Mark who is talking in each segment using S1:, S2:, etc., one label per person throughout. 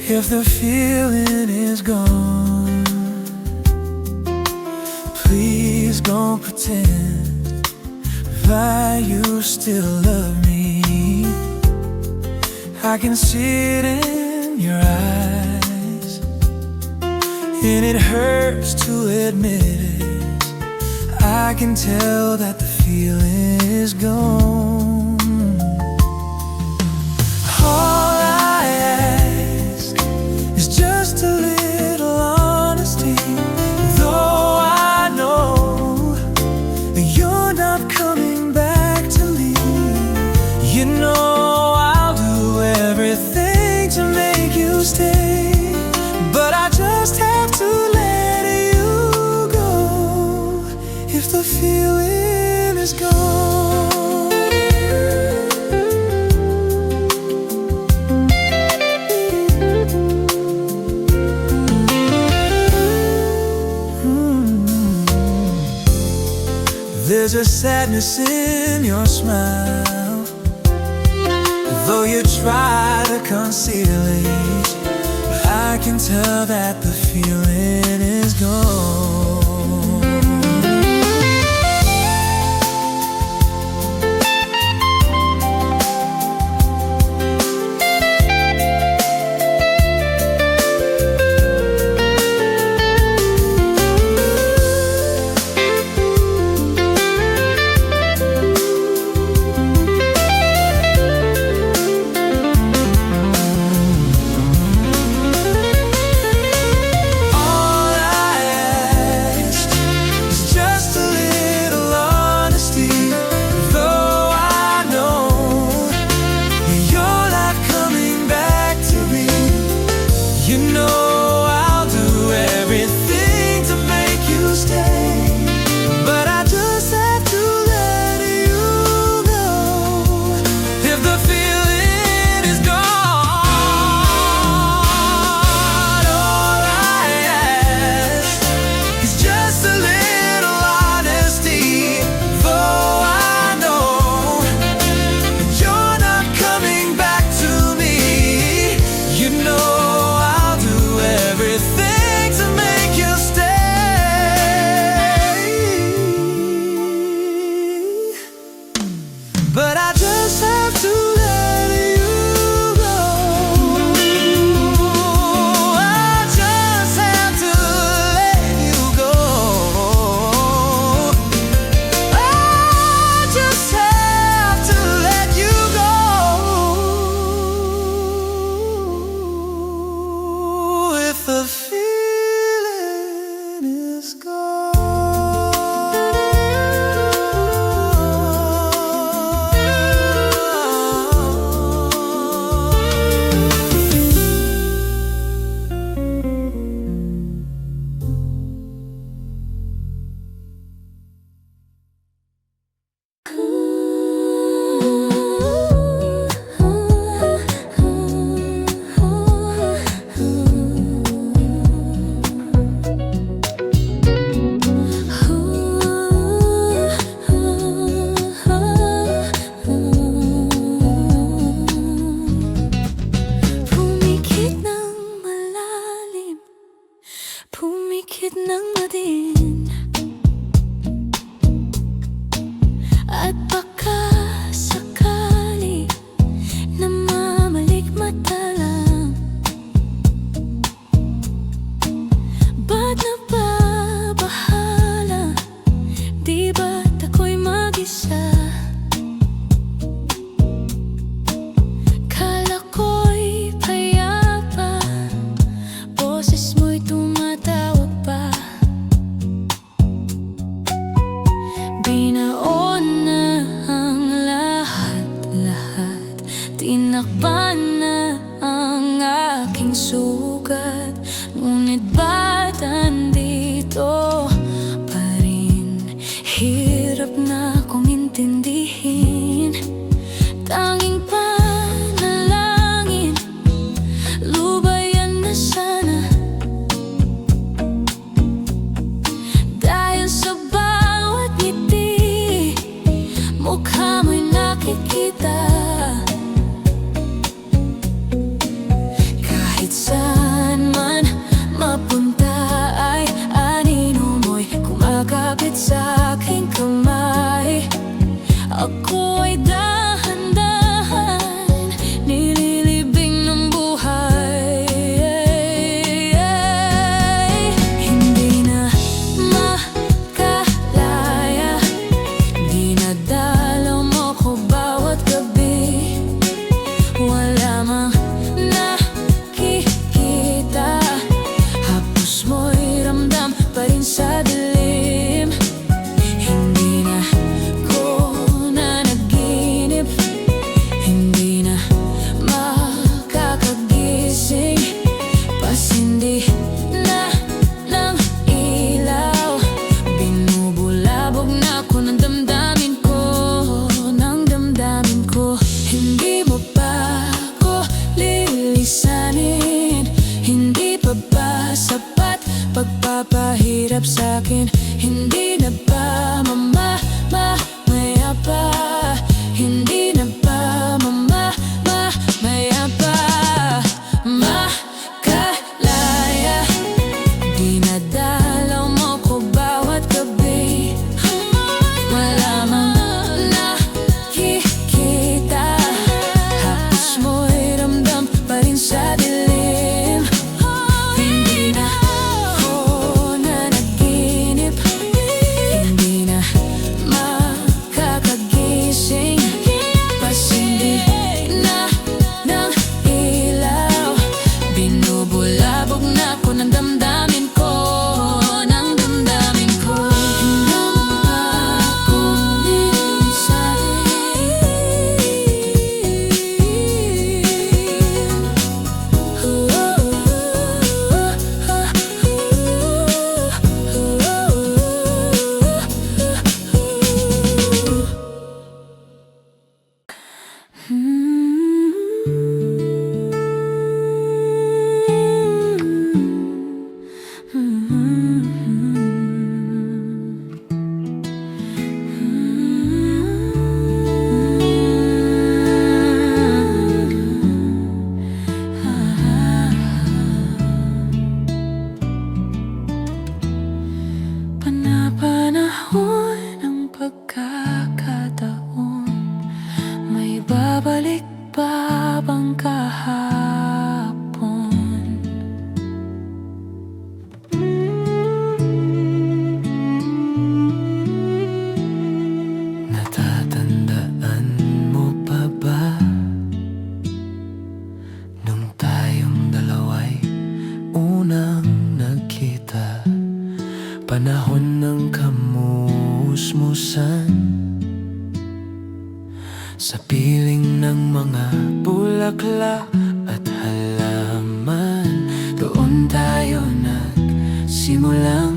S1: If the feeling is gone, please don't pretend that you still love me. I can see it in your eyes, and it hurts to admit it. I can tell that the feeling is gone. All I ask is just a little honesty. Though I know that you're not coming back to me, you know I'll do everything to make you stay. But I just have to let you go if the feeling is gone. There's a sadness in your smile, though you try to conceal it. I can tell that the feeling is gone. But I just have to let you go. I just have to let you go. I just have to let you go. If the feeling is gone.
S2: Pumikit ng madin, at baka sakali na mamalikmata lang. Ba't nababahala? Di ba't ako'y mag-isa? Kala ko'y payapa, boses mo'y tumatawag pa. Binaon na ang lahat-lahat, tinakpan na ang aking sugat. Ngunit ba't andito pa rin? Hirap na kong intindihin. Tanging panalangin, lubayan na sana. Dahil sa bawat ngiti, mukha mo'y nakikita. Kahit sa nagpapahirap sa'kin. Hindi na ba mamaya pa? Hindi na ba mamaya pa? Makalaya, dinadalaw mo ko bawat gabi. Wala mang nakikita, hapos mo'y ramdam pa rin sa dilim. Hindi na ako nanaginip, hindi na makakagising. Pasindi na ng ilaw, binubulabog na ko ng damdamin ko, ng damdamin ko. Hinampa ko minsan, panapanahon ng pagkakataon, may babalik pa bang kahapon? Natatandaan mo pa ba nung tayong dalawa'y unang nagkita? Panahon ng kamusmusan, sa piling ng mga bulaklak at halaman, doon tayo nagsimulang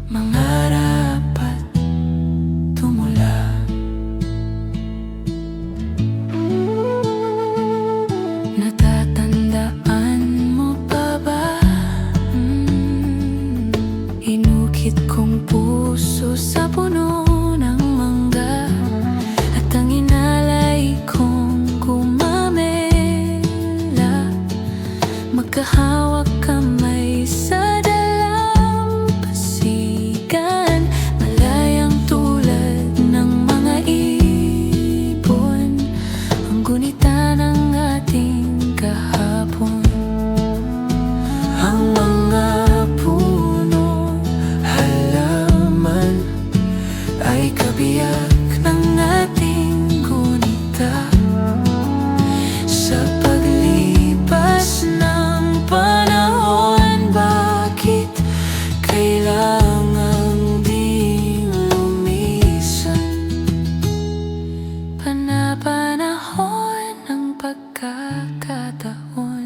S2: mangarap at tumula. Natatandaan mo pa ba? Inukit kong puso sa puno ng mangga, at ang inalay kong gumamela, magkahawak kamay sa dalampasigan, malayang tulad ng mga ibon, ang gunita ng ating kahapon. Ang mga puno, halaman ay kabiyak ng ating gunita. Sa paglipas ng panahon, bakit kailangang di lumisan? Panapanahon ng pagkakataon,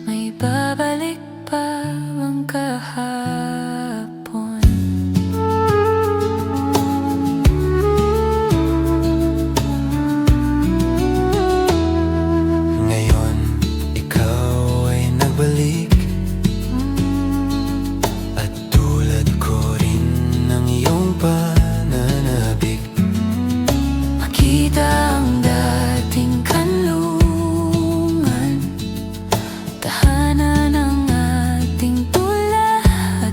S2: may babalik pa bang kahapon? Ngayon, ikaw ay nagbalik, at tulad ko rin ng iyong pananabik. Makita ang dating kanlungan, tahanan ng ating tula at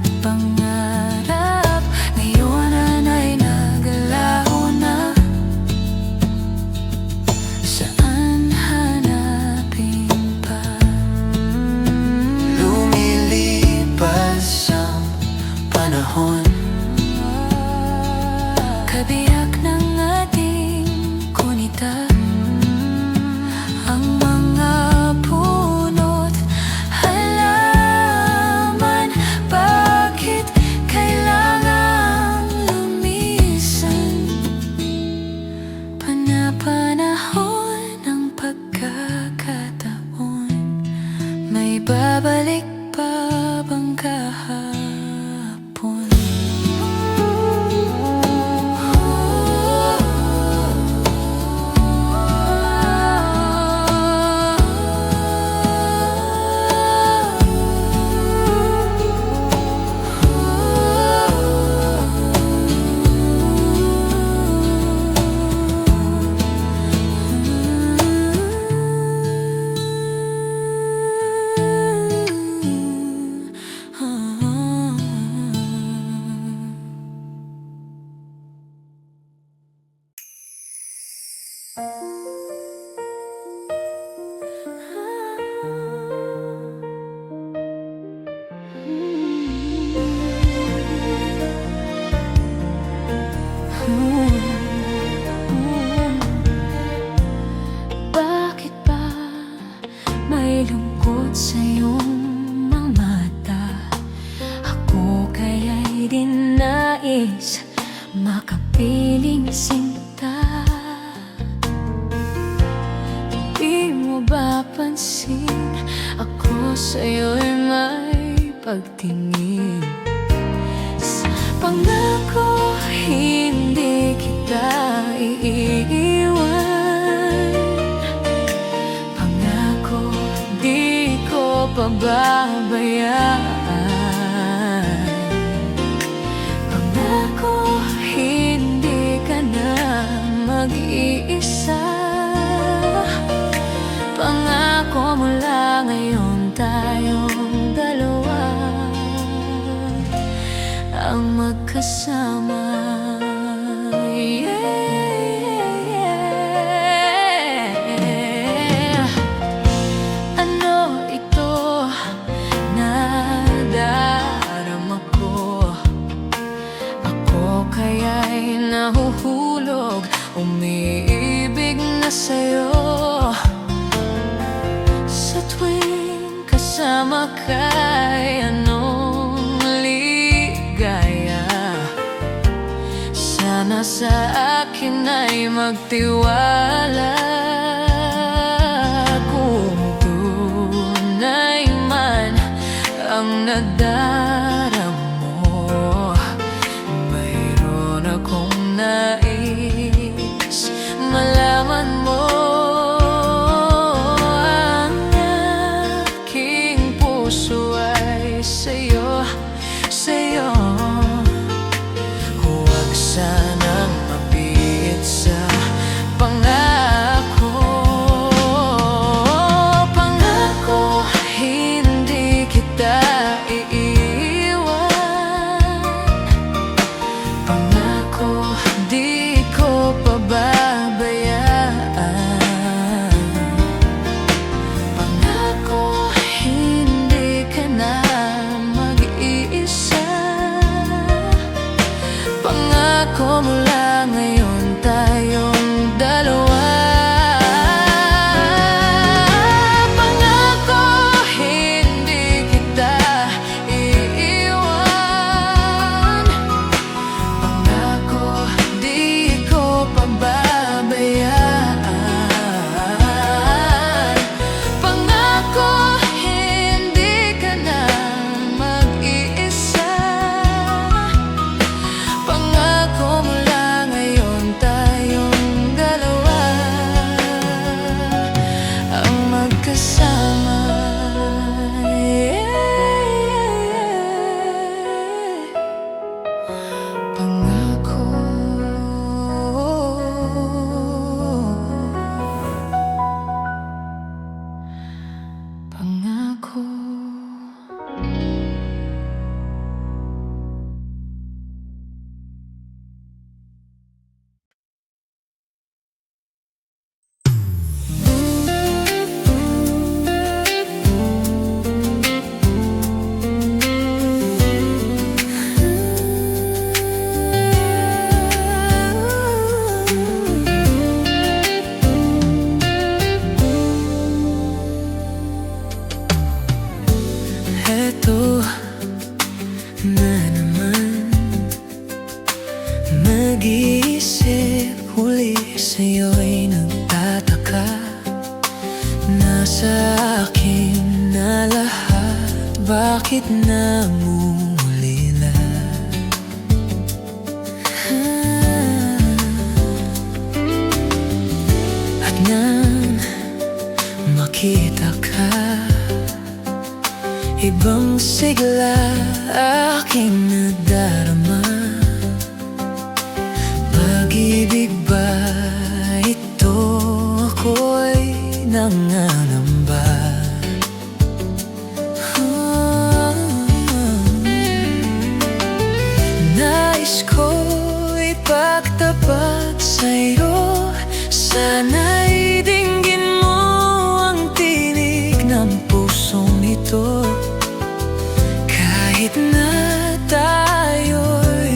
S2: lumulot sa iyong mga mata. Ako kaya'y di nais makapiling sinta. Di mo ba pansin ako sa'yo'y may pagtingin? Sa pangako hindi kita iiwan. Pangako di ko pababayaan. Pangako hindi ka na mag-iisa. Pangako mula ngayon tayong dalawa ang magkasama. Ano ito na darama ko? Ako kaya'y nahuhulog, umiibig na sa'yo. Sa tuwing kasama ka'y anong ligaya. Sana sa akin ay magtiwala. Kung tunay man ang nadaramo, mayroon akong nais malaman mo. Ang aking puso ay sa'yo, sa'yo. Huwag sanang mabiit sa pangako. Pangako hindi kita iiwan. Pangako di ko pababayaan. Pangako hindi ka na mag-iisa. Pangako mula ngayon tayong dalawa. Pangako hindi kita iiwan. Pangako di ko pababayaan. Pangako hindi ka na mag-iisa. Pangako mula ngayon tayong dalawa ang magkasama. Pangako. Pangako. Eto na naman, mag-iisip uli sa'yo'y nagtataka. Nasa akin na lahat, bakit namumulila? At nang makita ka, ibang sigla aking nadarama. Pag-ibig ba ito? Ako'y nangangamba. Nais ko ipagtapat sa'yo. Sana'y dinggin mo ang tinig ng pusong ito. Kahit na tayo'y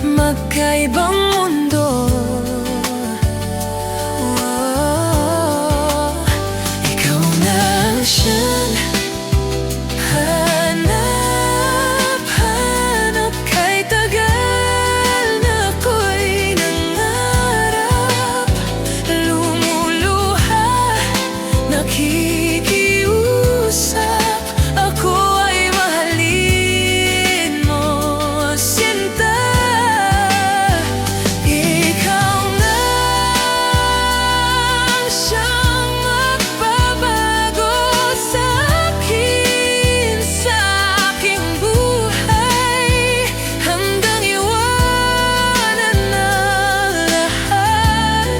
S2: magkaibang mundo, ikaw na ang siyang
S1: nakikiusap, ako ay mahalin mo, sinta. Ikaw na siyang magbabago sa akin, sa aking buhay, hanggang iwanan ang lahat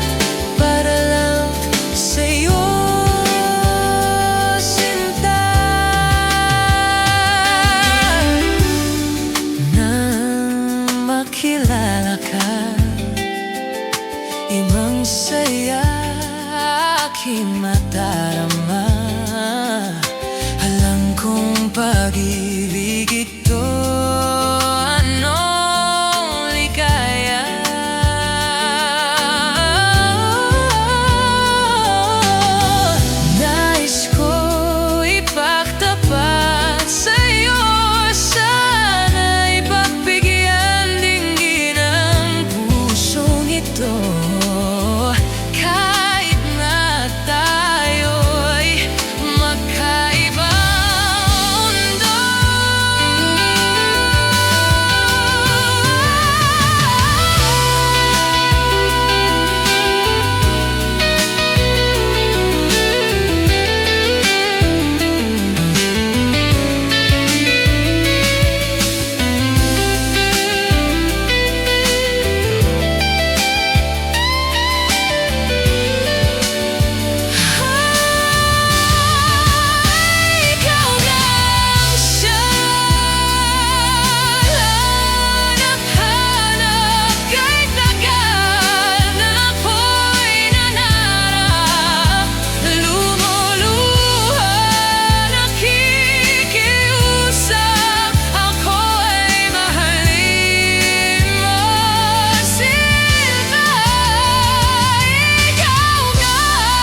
S1: para lang sa'yo, sinta. Nang makilala ka, ibang saya aking madarama. Alam kong pag-ibig ito, anong ligaya. Nais ko ipagtapat sa'yo, sana'y pagbigyan dinggin ang pusong ito. Kahit na tayo'y magkaibang mundo, ikaw lang siya. Hanap-hanap kahit tagal na ako'y nanarap, lumuluha, nakikiusap, ako ay mahalin mo, sinta. Ikaw lang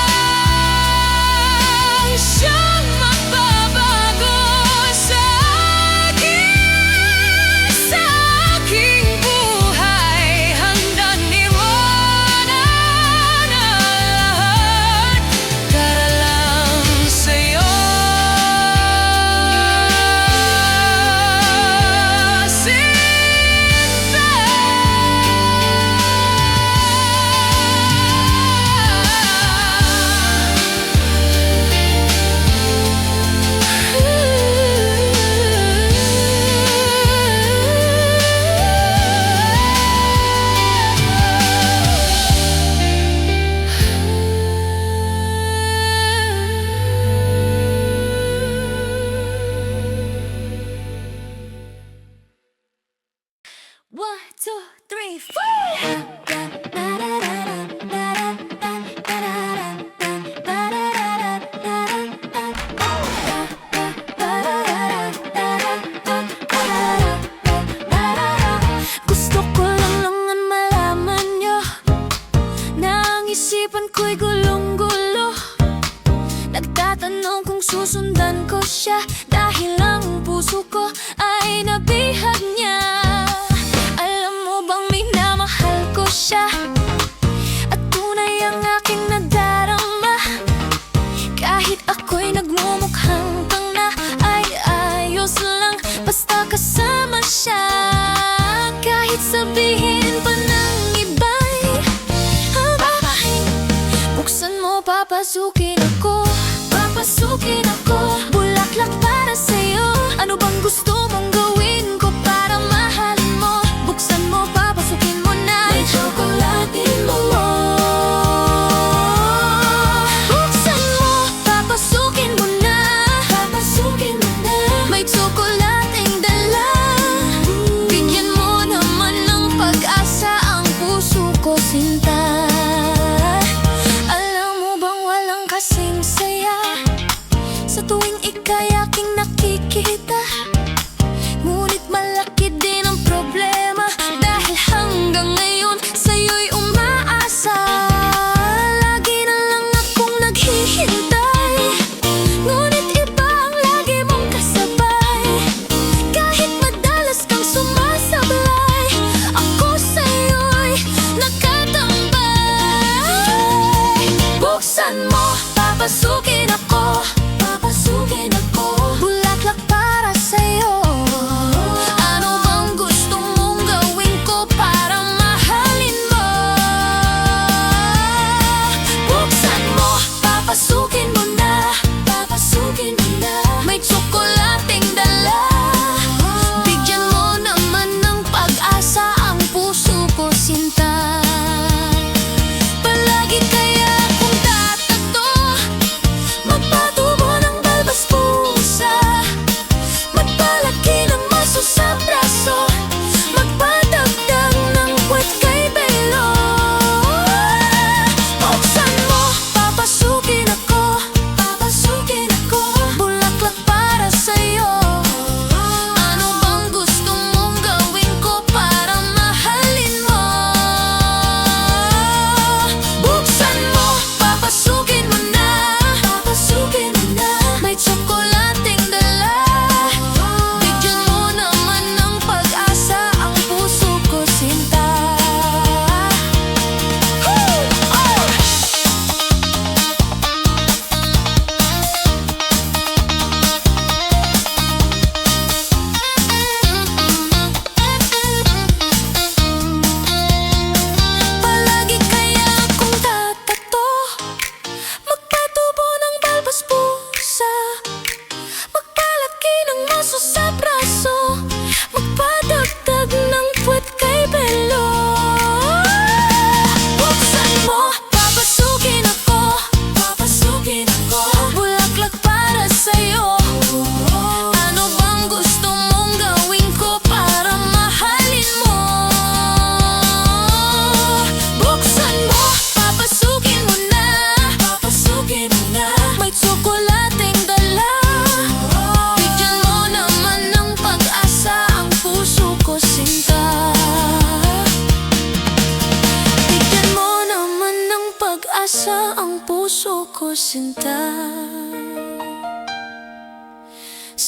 S1: siyang magbabago sa akin, sa aking buhay, hanggang iwanan ang lahat para lang sa'yo, sinta. One, two, three, four. Gusto ko lang naman malaman niyo na ang isipan ko'y gulong-gulo. Nagtatanong kung susundan ko siya, dahil ang puso ko ay nabihag niya. Alam mo bang minamahal ko siya, at tunay ang aking nadarama. Kahit ako'y nagmumukhang tanga, ay ayos lang basta kasama siya. Kahit sabihin pa ng iba'y babae, buksan mo, papasukin ako. Papasukin ako, bulaklak para sa'yo. Ano bang gusto mong gawin ko para mahal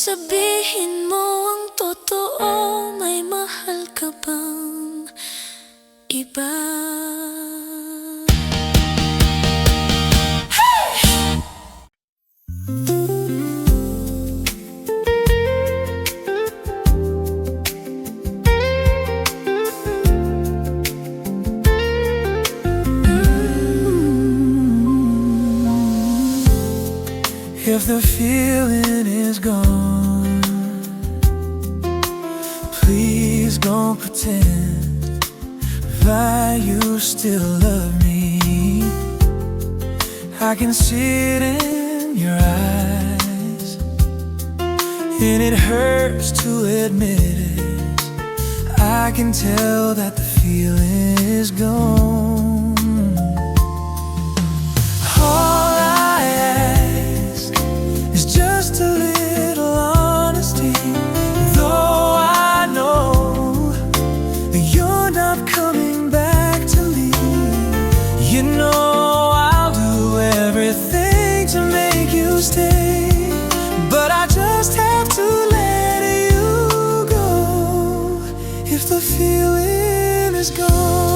S2: Sabihin mo ang totoo, may mahal ka bang iba?
S3: If the feeling is gone, please don't pretend that you still love me. I can see it in your eyes, and it hurts to admit it. I can tell that the feeling is gone. All I ask is just a little honesty. Though I know that you're not coming back to me, you know I'll do everything to make you stay. But I just have to let you go if the feeling is gone.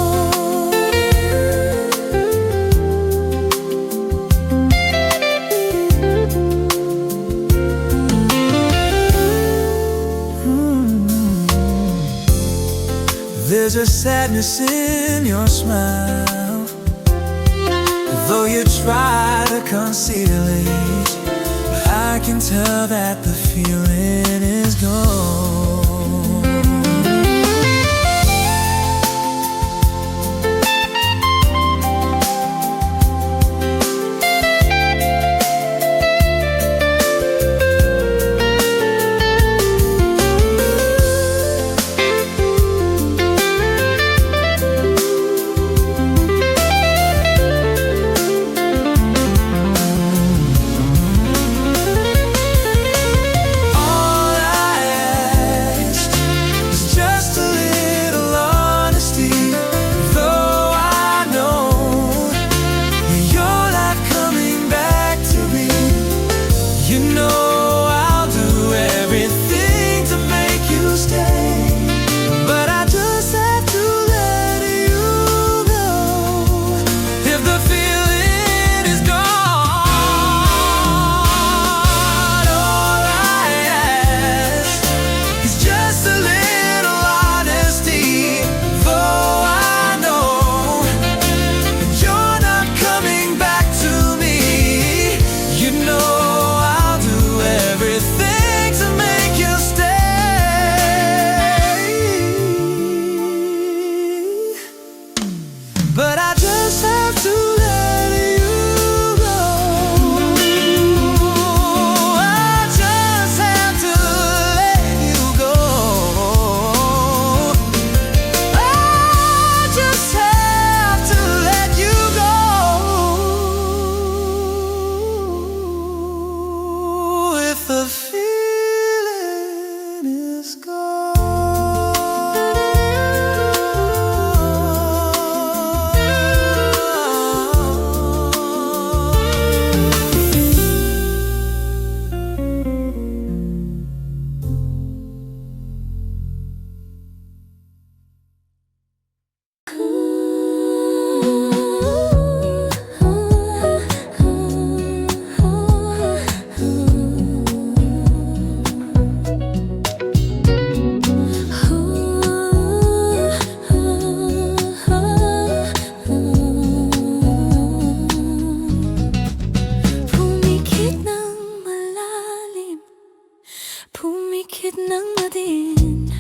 S3: There's a sadness in your smile, though you try to conceal it. But I can tell that the feeling is gone. But I just have to let you go. I just have to let you go. I just have to let you go. If the feeling is gone.
S2: Pumikit ng madin,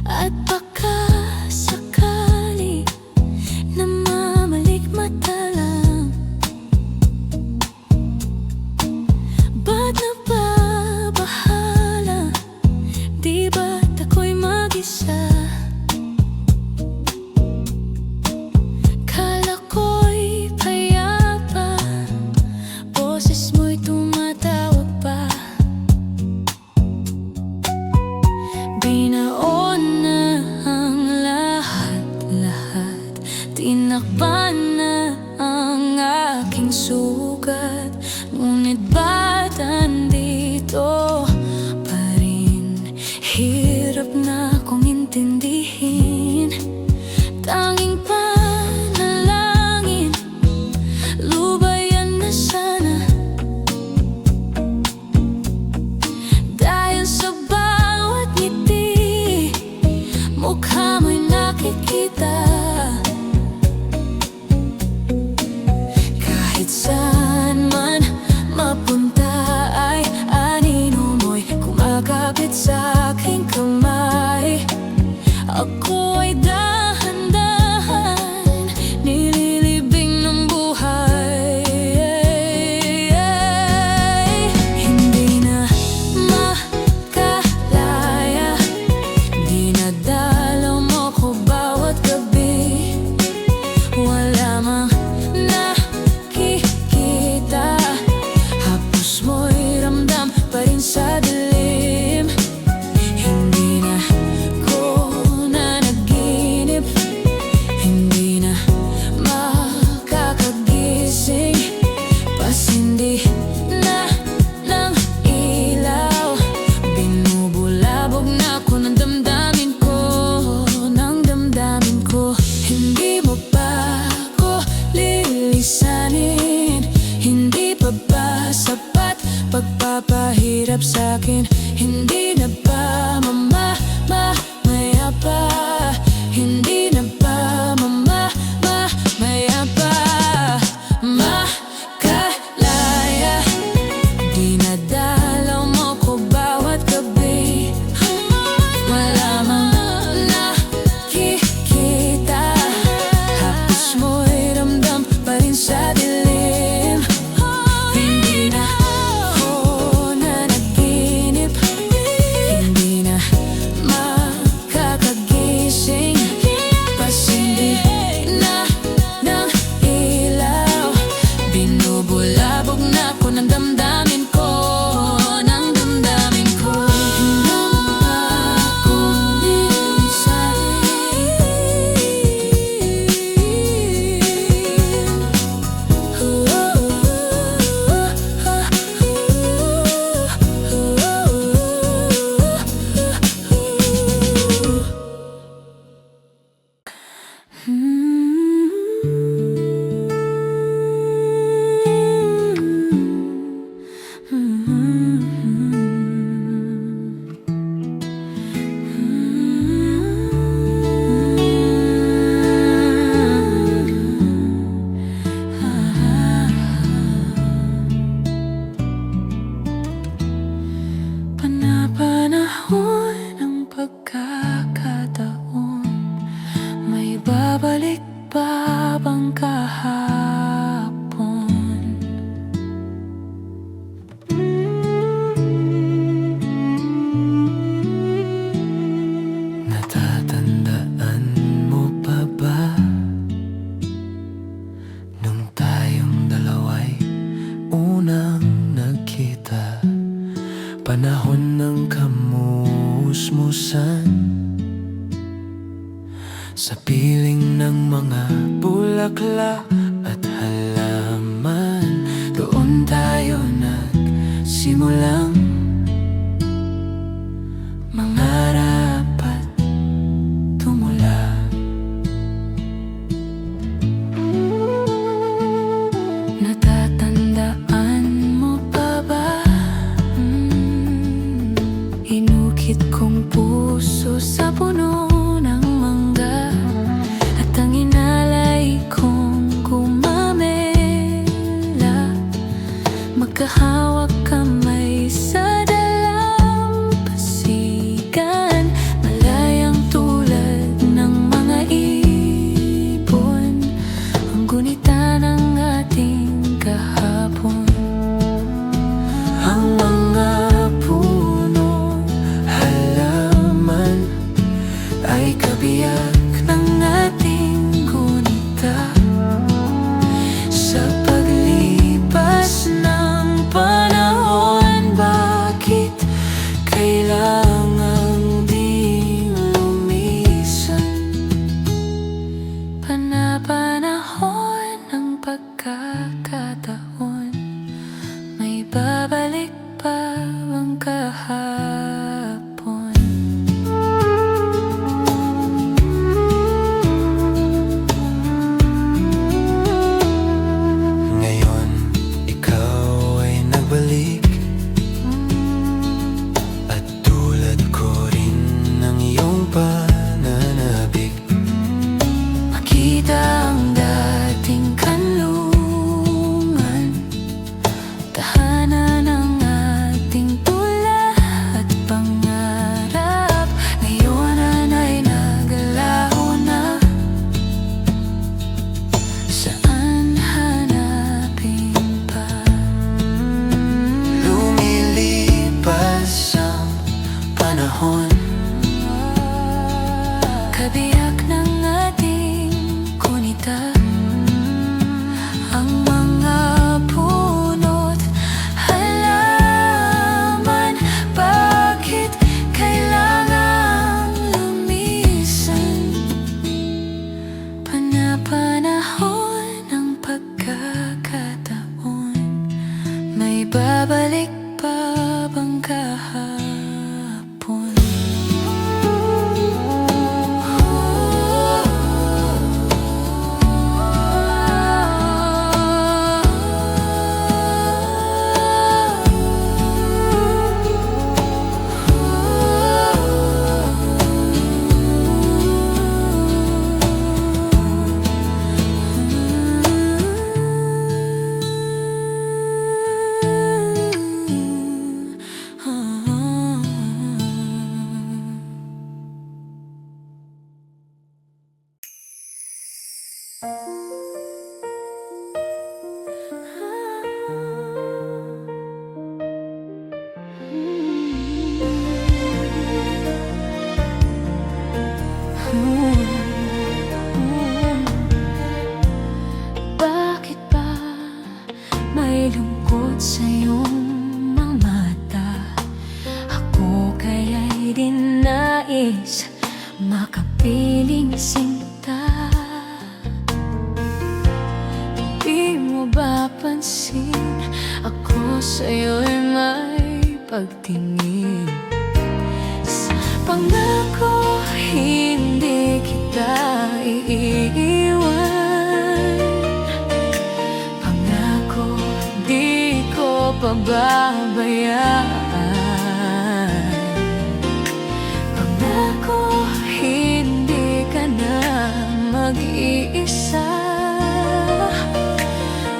S2: at baka sakali namamalikmata lang. Ba't nababahala? Di ba't ako'y mag-isa? Kala ko'y payapa, boses mo'y tumatawag pa. Binaon na ang lahat-lahat, tinakpan na ang aking sugat. Ngunit ba sumilap sa'kin. Hindi na ba maya pa? Hindi na ba maya pa? Makalaya, dinadalaw mo ko bawat gabi. Wala mang nakikita, hapos mo'y ramdam pa rin sa dilim. Hindi na ako nanaginip, hindi na makakagising. Pasindi na ng ilaw, binubulabog na ako ng damdamin ko, ng damdamin ko. Panapanahon ng pagkakataon, may babalik pa bang kahapon?
S3: Natatandaan mo pa ba nung tayong dalawa'y unang nagkita? Panahon ng kamusmusan, sa piling ng mga bulaklak at halaman. Doon tayo nagsimulang mangarap at tumula.
S2: Natatandaan mo pa ba? Inukit kong puso sa puno ng mangga, at ang inalay kong gumamela. Magkahawak kamay sa dalampasigan, malayang tulad ng mga ibon, ang gunita ng ating kahapon.
S3: Ang mga puno, halaman ay kabiyak ng ating gunita. Sa paglipas ng panahon, bakit kailangang di lumisan?
S2: Panapanahon ng pagkakataon, may babalik pa bang kahapon?
S3: Ngayon, ikaw ay nagbalik, at tulad ko rin ng iyong pananabik.
S2: Makita ang dating kanlungan, tahanan ng ating tula at pangarap. Ngayon ay naglalaho na, saan hanapin pa?
S3: Lumilipas ang panahon,
S2: Kabiyak ng ating kunita, ang mga puno't halaman, bakit kailangang lumisan? Panapanahon ng pagkakataon, may babalik pa bang kahapon?
S1: may lungkot sa iyong mga mata. Ako kaya'y di nais makapiling sinta. Di mo ba pansin ako sa'yo'y may pagtingin? Sa pangako hindi kita iiwan. Pangako di ko pababayaan. Pangako hindi ka na mag-iisa.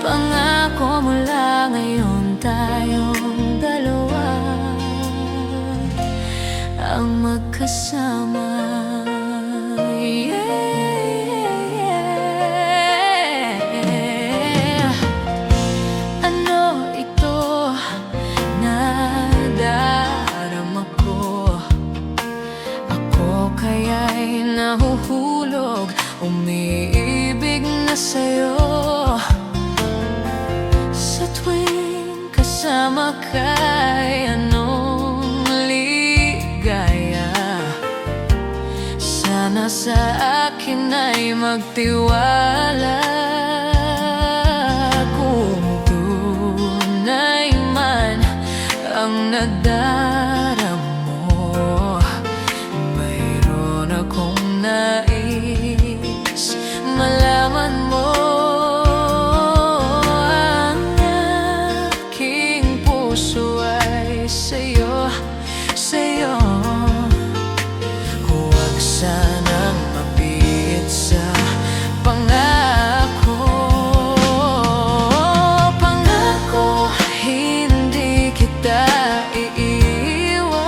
S1: Pangako mula ngayon tayong dalawa ang magkasama. Yeah. Ano ito na darama ko? Ako kaya'y nahuhulog, umiibig na sa'yo. Sa tuwing kasama ka'y anong ligaya. Sana sa akin ay magtiwala. Kung tunay man ang nadaramo, mayroon akong nais malaman mo. Ang aking puso ay sa'yo, sa'yo. Huwag sanang mapit sa pangako. Pangako hindi kita iiwan.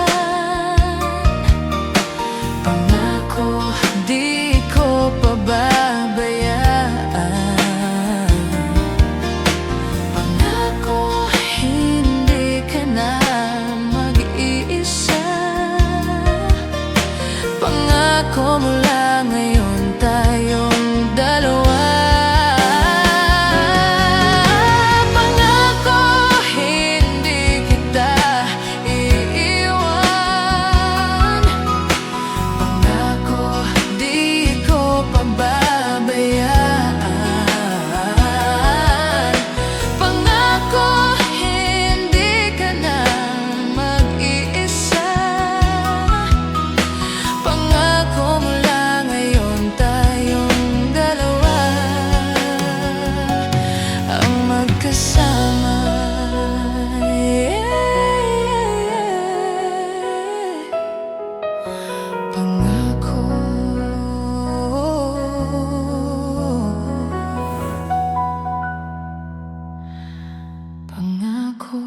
S1: Pangako di ko pababayaan. Pangako hindi ka na mag-iisa. Pangako mula ngayon tayong dalawa. Pangako hindi kita iiwan. Pangako di ko pababayaan. Pangako hindi ka na mag-iisa. Pangako mula ngayon tayong dalawa ang magkasama. Pangako. Pangako.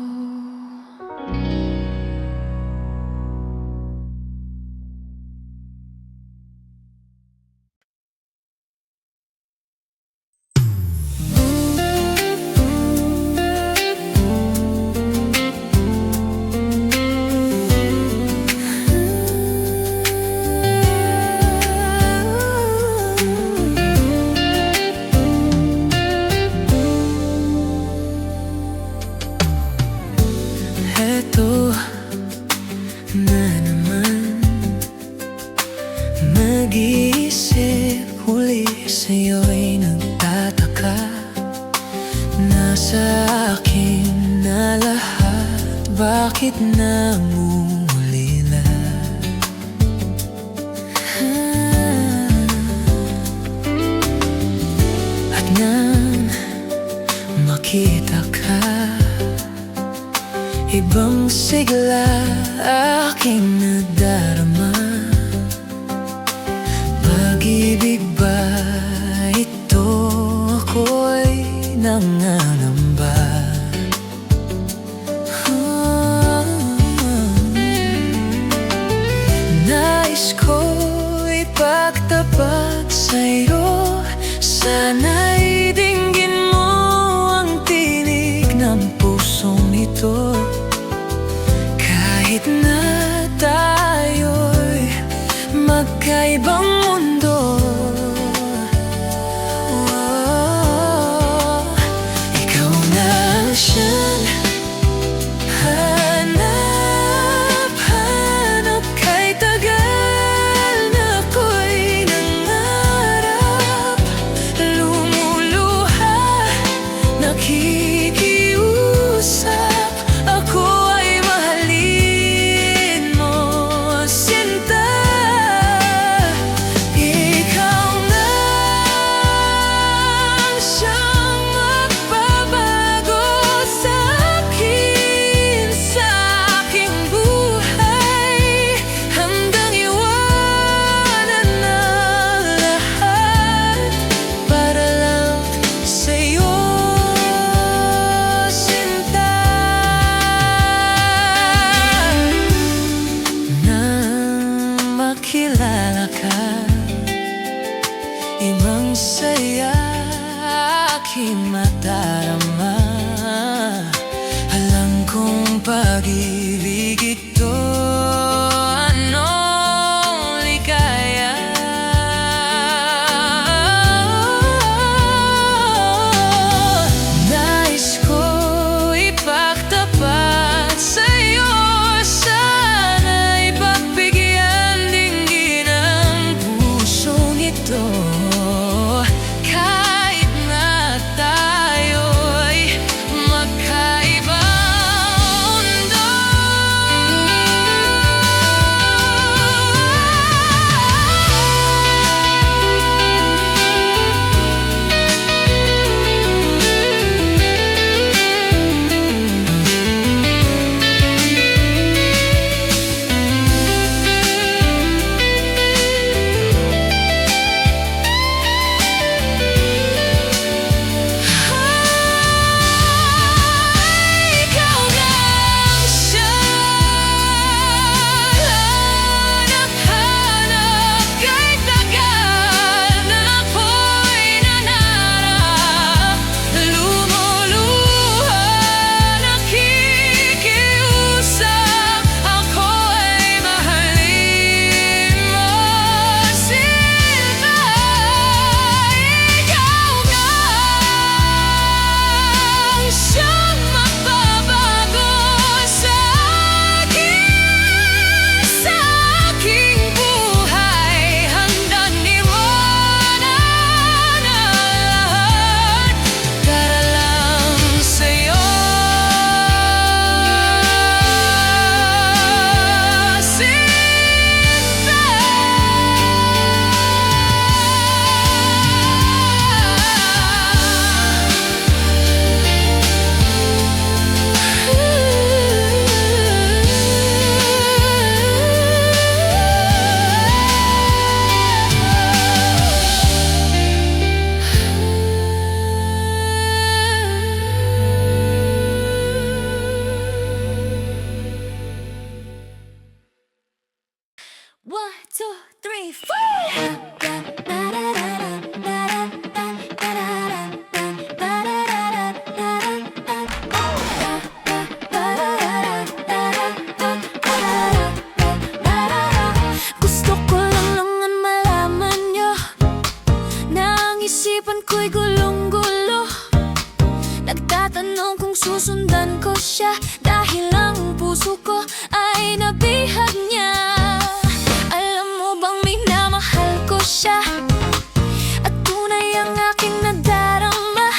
S3: Eto na naman, mag-iisip huli sa'yo'y nagtataka. Nasa akin na lahat, bakit namumulila? At nang makita ka, ibang sigla aking nadarama. Pag-ibig ba ito? Ako'y nangangamba. Nais ko'y ipagtapat sa'yo. Sana'y dinggin mo ang tinig ng pusong ito. Kahit na tayo'y magkaibang mundo, ikaw pag-ibig ito, anong ligaya? Nais ko ipagtapat sa'yo, sana'y pagbigyan dinggin ang pusong ito. Kahit na tayo'y magkaibang mundo. Ikaw lang siya, hanap-hanap kahit tagal na ako'y nanarap. Lumuluha, nakikiusap, ako'y mahalin mo, Silva. Ikaw lang siyang magbabago sa aking buhay. Handang iwanan ang lahat para lang sa'yo,
S1: One, two, three, four. Gusto ko lang naman malaman nyo na ang isipan ko'y gulong-gulo. Nagtatanong kung susundan ko siya dahil ang puso ko ay nabihag niya. Alam mo bang minamahal ko siya at tunay ang aking nadarama.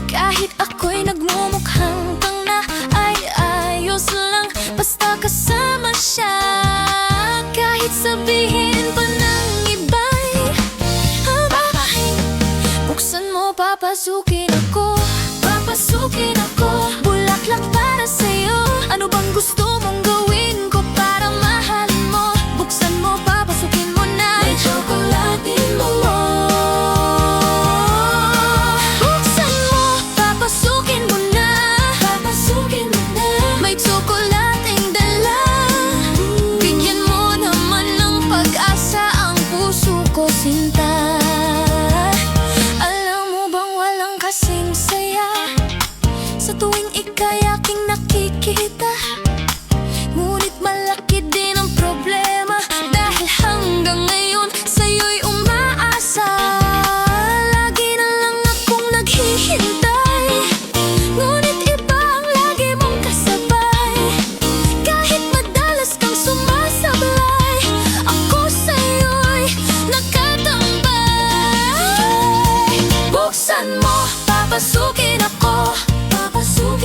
S1: Kahit ako'y nagmumukhang tanga ay ayos lang basta kasama siya. Kahit sabihin pa ng iba'y buksan mo, papasukin ako. Papasukin ako, bulaklak para sa'yo. Ano bang gusto mong gawin ko para mahalin mo? Buksan mo, papasukin mo na. May tsokolatin mo. Buksan mo, papasukin mo na. Papasukin mo na. May tsokolating dala. Bigyan mo naman ng pag-asa ang puso ko, sinta. Alam mo bang walang kasing saya sa tuwing ika'y aking nakikita? Ngunit malaki din ang problema dahil hanggang ngayon sa'yo'y umaasa. Lagi na lang akong naghihintay, ngunit iba ang lagi mong kasabay. Kahit madalas kang sumasablay, ako sa'yo'y nakatambay. Buksan mo, papasukin ako. Papasukin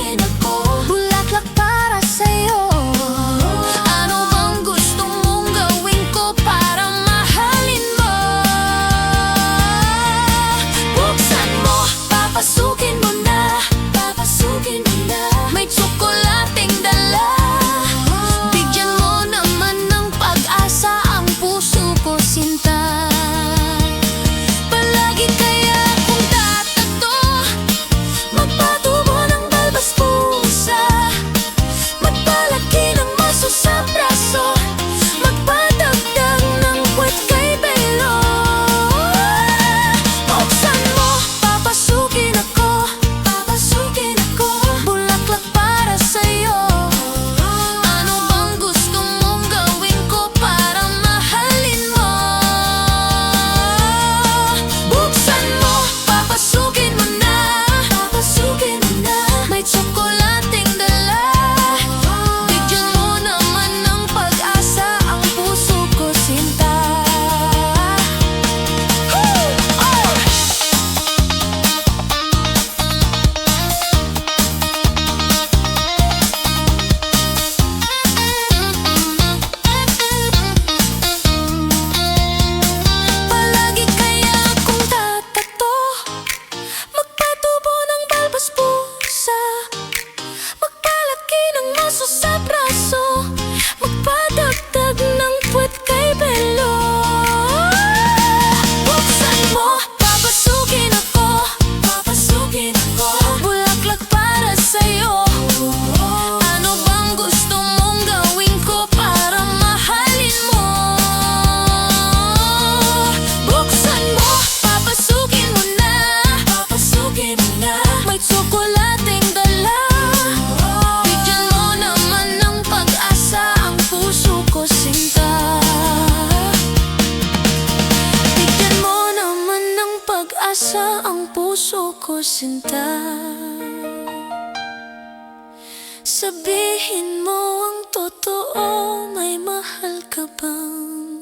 S1: Sabihin mo ang totoo, may mahal ka bang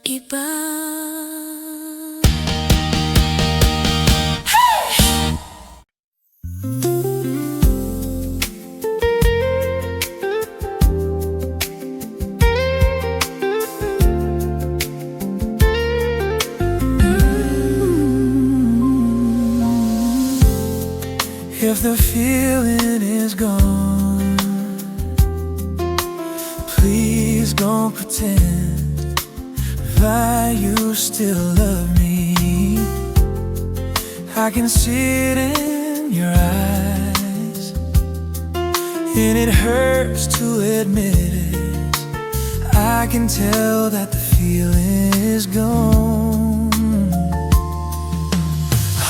S1: iba?
S3: If the feeling is gone, please don't pretend that you still love me. I can see it in your eyes, and it hurts to admit it. I can tell that the feeling is gone.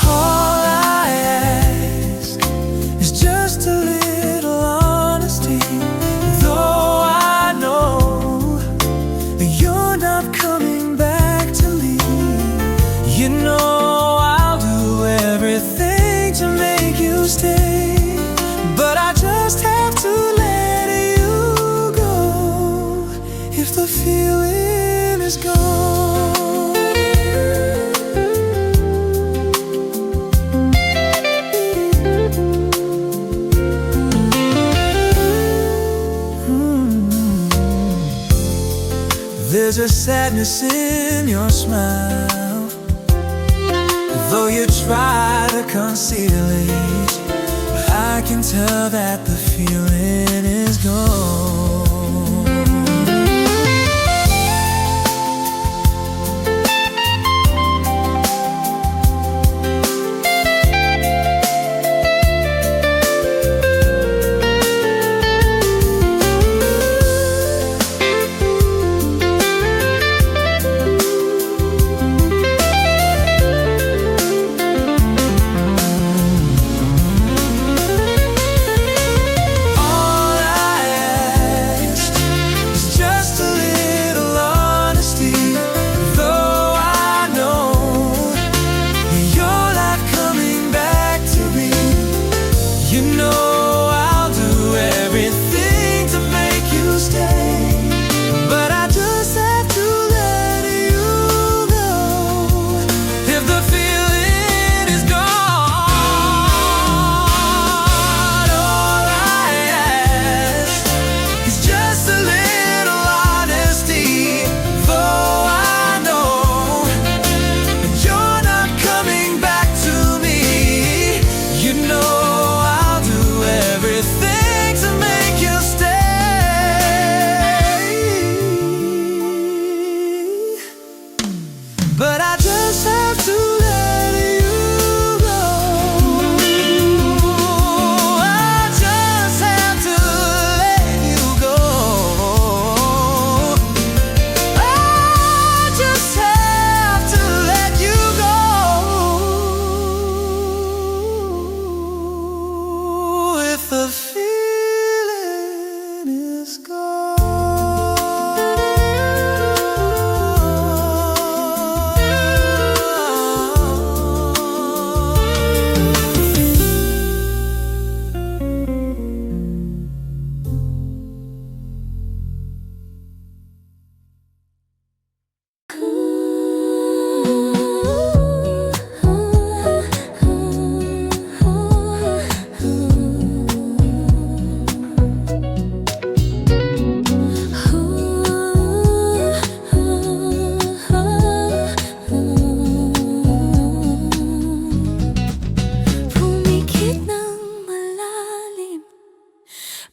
S3: All I ask is just a little honesty. Though I know that you're not coming back to me, you know I'll do everything to make you stay. But I just have to let you go if the feeling is gone. There's a sadness in your smile, though you try to conceal it, but I can tell that the feeling is gone. But I just have to let you go. I just have to let you go. I just have to let you go. If the feeling is gone.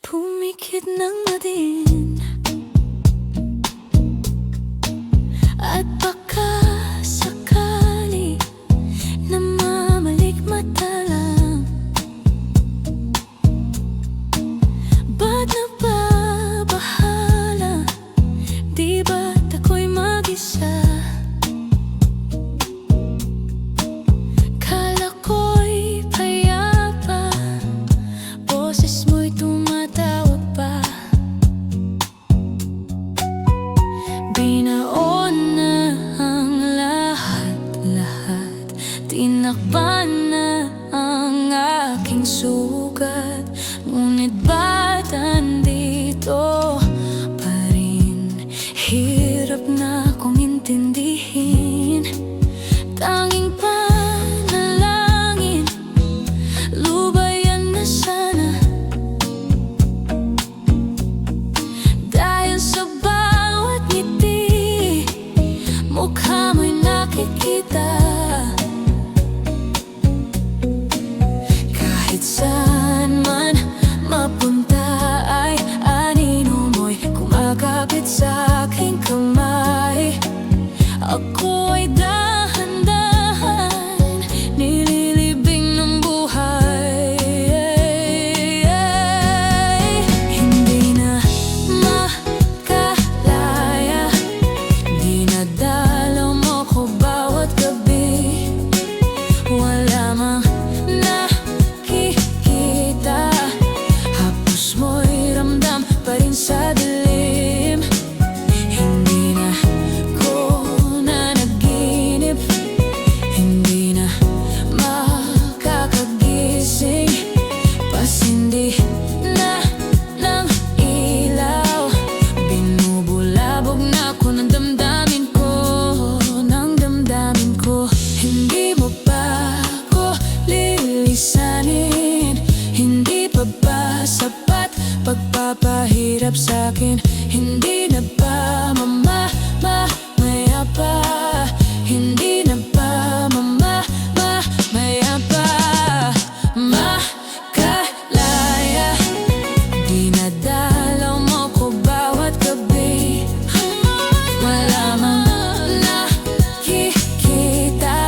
S1: Pumikit ng madin, at baka sakali na mamalikmata lang. Ba't nababahala? Di ba't ako'y mag-isa? Kala ko'y payapa, boses mo'y tumatawag pa. Binaon na ang lahat-lahat, tinakpan na ang aking sugat, ngunit ba
S2: hindi na ng ilaw. Binubulabog na ako ng damdamin ko, ng damdamin ko. Hindi mo pa ako lilisanin, hindi pa ba sapat pagpapahirap sa'kin? Hindi na ba mamaya pa? Hindi na ba mamaya pa? Makalaya, dinadalaw mo ko bawat gabi. Wala mang nakikita,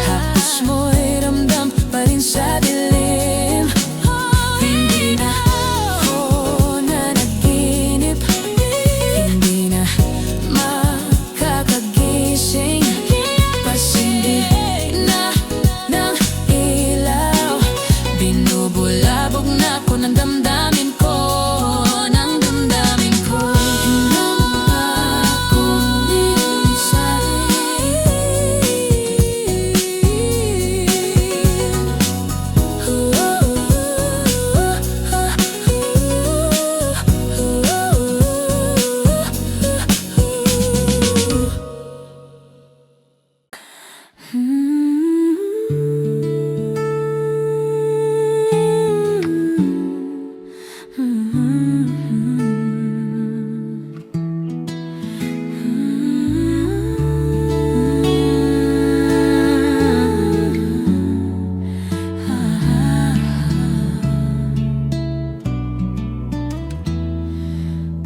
S2: hapos mo'y ramdam pa rin sa dilim. Hindi na ako nanaginip, hindi na makakagising. Pasindi na ng ilaw, binubulabog na ako ng damdamin ko, ng damdamin ko.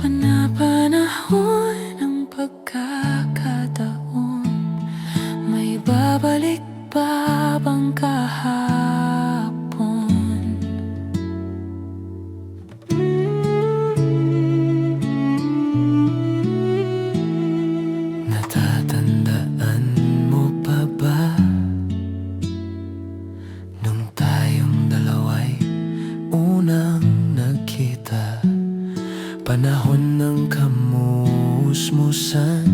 S2: Panapanahon ng pagkakataon, may babalik pa bang kahapon?
S3: Natatandaan mo pa ba nung tayong dalawa'y unang nagkita? Panahon ng kamusmusan,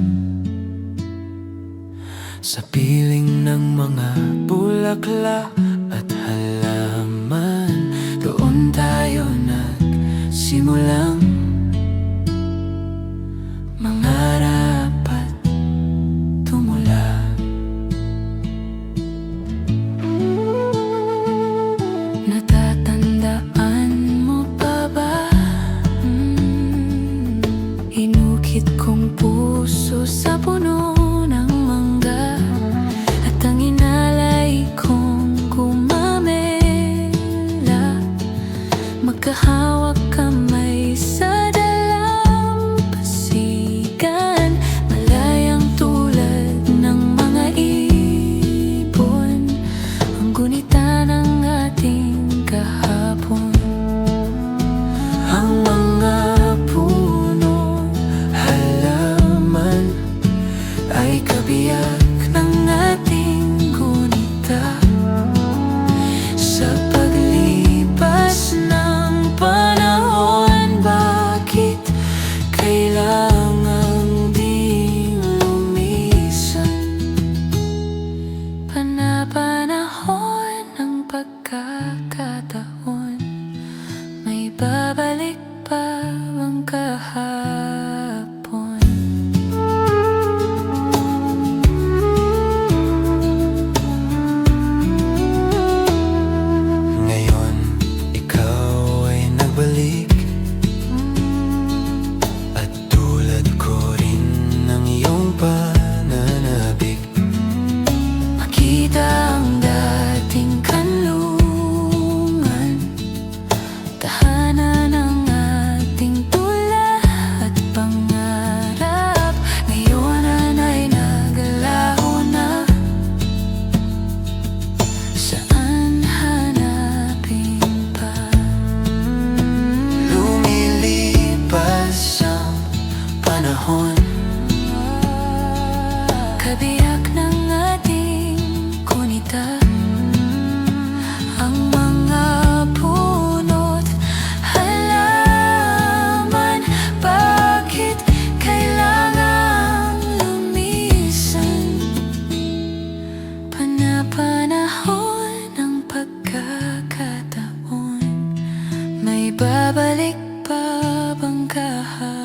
S3: sa piling ng mga bulaklak at halaman, doon tayo nagsimulang mangarap at tumula.
S2: Natatandaan mo pa ba? Inukit kong puso sa puno ng mangga, at ang inalay kong gumamela, magkahawak kamay sa dalampasigan, malayang tulad ng mga ibon, ang gunita ng ating kahapon.
S3: Ang mga puno, halaman ay kabiyak ng ating gunita. Sa paglipas ng panahon, bakit kailangang di lumisan?
S2: Panapanahon ng pagkakataon, may babalik pa bang kahapon?
S3: Ngayon, ikaw ay nagbalik, at tulad ko rin ng iyong pananabik.
S2: Makita ang dating kanlungan, tahanan ng ating tula at pangarap. Ngayon ay naglalaho na, saan hanapin pa?
S3: Lumilipas ang panahon,
S2: kabiyak ng ating gunita, ang mga punot May babalik pa bang kahapon?